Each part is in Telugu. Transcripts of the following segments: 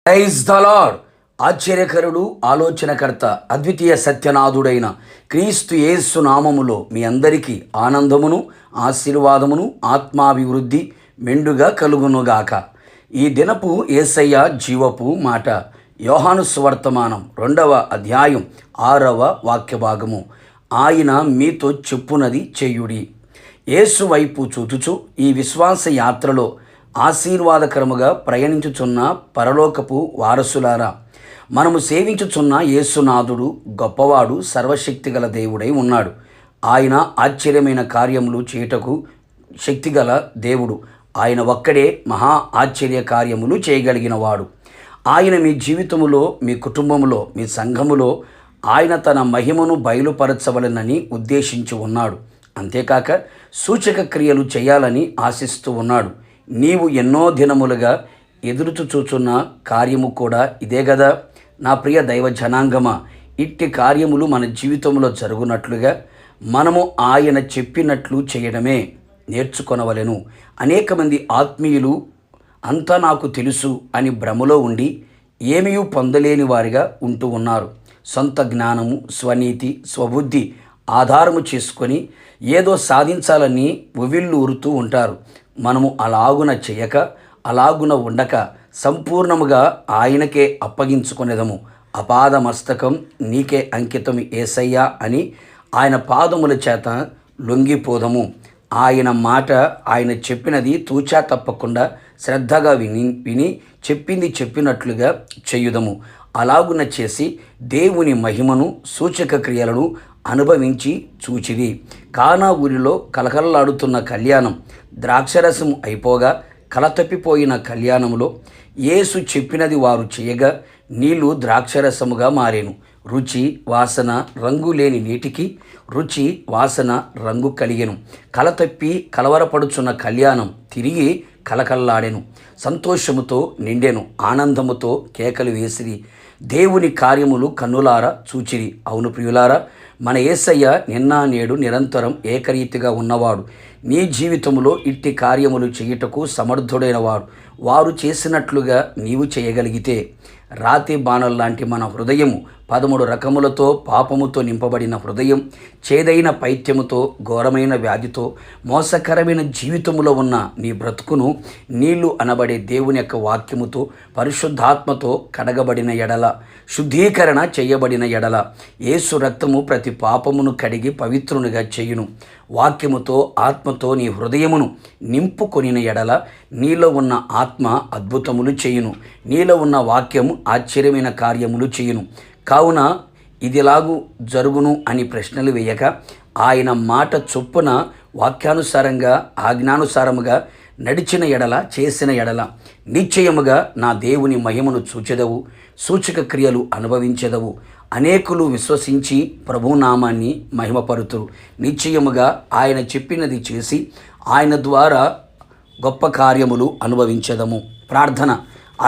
Praise the lord. ఆశ్చర్యకరుడు, ఆలోచనకర్త, అద్వితీయ సత్యనాథుడైన క్రీస్తు యేసు నామములో మీ అందరికీ ఆనందమును, ఆశీర్వాదమును, ఆత్మాభివృద్ధి మెండుగా కలుగునుగాక. ఈ దినపు యేసయ్య జీవపు మాట యోహాను సువర్తమానం 2వ అధ్యాయం 6వ వాక్యభాగము. ఆయన మీతో చెప్పునది చేయుడి. యేసు వైపు చూచుచు ఈ విశ్వాస యాత్రలో ఆశీర్వాదకరముగా ప్రయాణించుచున్న పరలోకపు వారసులారా, మనము సేవించుచున్న యేసునాథుడు గొప్పవాడు, సర్వశక్తిగల దేవుడై ఉన్నాడు. ఆయన ఆశ్చర్యమైన కార్యములు చేయుటకు శక్తిగల దేవుడు. ఆయన ఒక్కడే మహా ఆశ్చర్య కార్యములు చేయగలిగినవాడు. ఆయన మీ జీవితములో, మీ కుటుంబములో, మీ సంఘములో ఆయన తన మహిమను బయలుపరచవలనని ఉద్దేశించి ఉన్నాడు. అంతేకాక సూచక క్రియలు చేయాలని ఆశిస్తూ ఉన్నాడు. నీవు ఎన్నో దినములుగా ఎదురుచూచున్న కార్యము కూడా ఇదే గదా. నా ప్రియ దైవ జనాంగమా, ఇట్టి కార్యములు మన జీవితంలో జరుగునట్లుగా మనము ఆయన చెప్పినట్లు చేయడమే నేర్చుకొనవలెను. అనేక మంది ఆత్మీయులు అంతా నాకు తెలుసు అని భ్రమలో ఉండి ఏమీ పొందలేని వారిగా ఉంటూ ఉన్నారు. సొంత జ్ఞానము, స్వనీతి, స్వబుద్ధి ఆధారము చేసుకొని ఏదో సాధించాలని ఉవ్విళ్ళూరుతూ ఉంటారు. మనము అలాగున చేయక, అలాగున ఉండక సంపూర్ణముగా ఆయనకే అప్పగించుకునేదము. అపాద మస్తకం నీకే అంకితం యేసయ్యా అని ఆయన పాదముల చేత లొంగిపోదము. ఆయన మాట, ఆయన చెప్పినది తూచా తప్పకుండా శ్రద్ధగా విని చెప్పింది చెప్పినట్లుగా చేయుదము. అలాగున చేసి దేవుని మహిమను, సూచక క్రియలను అనుభవించి చూచిరి. కానా ఊరిలో కలకలలాడుతున్న కళ్యాణం ద్రాక్షరసము అయిపోగా కలతప్పిపోయిన కళ్యాణములో యేసు చెప్పినది వారు చేయగా నీళ్లు ద్రాక్షరసముగా మారేను. రుచి, వాసన, రంగు లేని నీటికి రుచి, వాసన, రంగు కలిగెను. కలతప్పి కలవరపడుచున్న కళ్యాణం తిరిగి కలకల్లాడెను. సంతోషముతో నిండెను. ఆనందముతో కేకలు వేసిరి. దేవుని కార్యములు కన్నులారా చూచిరి. అవును ప్రియులారా, మన యేసయ్య నిన్న నేడు నిరంతరం ఏకరీతిగా ఉన్నవాడు. నీ జీవితంలో ఇట్టి కార్యములు చేయుటకు సమర్థుడైన వాడు. వారు చేసినట్లుగా నీవు చేయగలిగితే రాతి బాణం లాంటి మన హృదయము 13 రకములతో పాపముతో నింపబడిన హృదయం, చేదైన పైత్యముతో, ఘోరమైన వ్యాధితో, మోసకరమైన జీవితములో ఉన్న నీ బ్రతుకును నీళ్లు అనబడే దేవుని యొక్క వాక్యముతో, పరిశుద్ధాత్మతో కడగబడిన ఎడల, శుద్ధీకరణ చేయబడిన ఎడల యేసు రక్తము ప్రతి పాపమును కడిగి పవిత్రునిగా చేయును. వాక్యముతో, ఆత్మతో నీ హృదయమును నింపుకొనిన ఎడల నీలో ఉన్న ఆత్మ అద్భుతములు చేయును. నీలో ఉన్న వాక్యము ఆశ్చర్యమైన కార్యములు చేయును. కావున ఇదిలాగు జరుగును అని ప్రశ్నలు వేయక ఆయన మాట చొప్పున వాక్యానుసారంగా, ఆజ్ఞానుసారముగా నడిచిన ఎడల, చేసిన ఎడల నిశ్చయముగా నా దేవుని మహిమను చూచెదవు, సూచక క్రియలు అనుభవించెదవు. అనేకులు విశ్వసించి ప్రభునామాన్ని మహిమపరుతురు. నిశ్చయముగా ఆయన చెప్పినది చేసి ఆయన ద్వారా గొప్ప కార్యములు అనుభవించెదము. ప్రార్థన.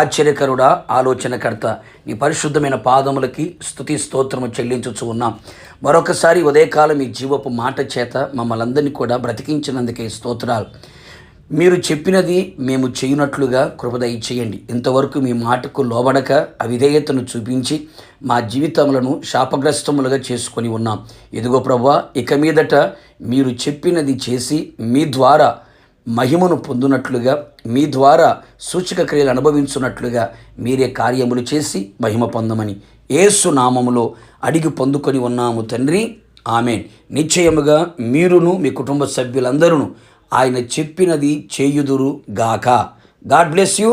ఆశ్చర్యకరుడా, ఆలోచనకర్త, నీ పరిశుద్ధమైన పాదములకి స్తుతి స్తోత్రము చెల్లించుచు ఉన్నాం. మరొకసారి ఉదయకాలం మీ జీవపు మాట చేత మమ్మల్ని అందరినీ కూడా బ్రతికించినందుకే స్తోత్రాలు. మీరు చెప్పినది మేము చేయునట్లుగా కృప దయచేయండి. ఇంతవరకు మీ మాటకు లోబడక అవిధేయతను చూపించి మా జీవితములను శాపగ్రస్తములుగా చేసుకొని ఉన్నాం. ఇదిగో ప్రభువా, ఇక మీదట మీరు చెప్పినది చేసి మీ ద్వారా మహిమను పొందునట్లుగా, మీ ద్వారా సూచక క్రియలు అనుభవించున్నట్లుగా మీరే కార్యములు చేసి మహిమ పొందమని యేసు నామములో అడిగి పొందుకొని ఉన్నాము తండ్రి. ఆమేన్. నిశ్చయముగా మీరును మీ కుటుంబ సభ్యులందరూ ఆయన చెప్పినది చేయుదురు గాక. God bless you.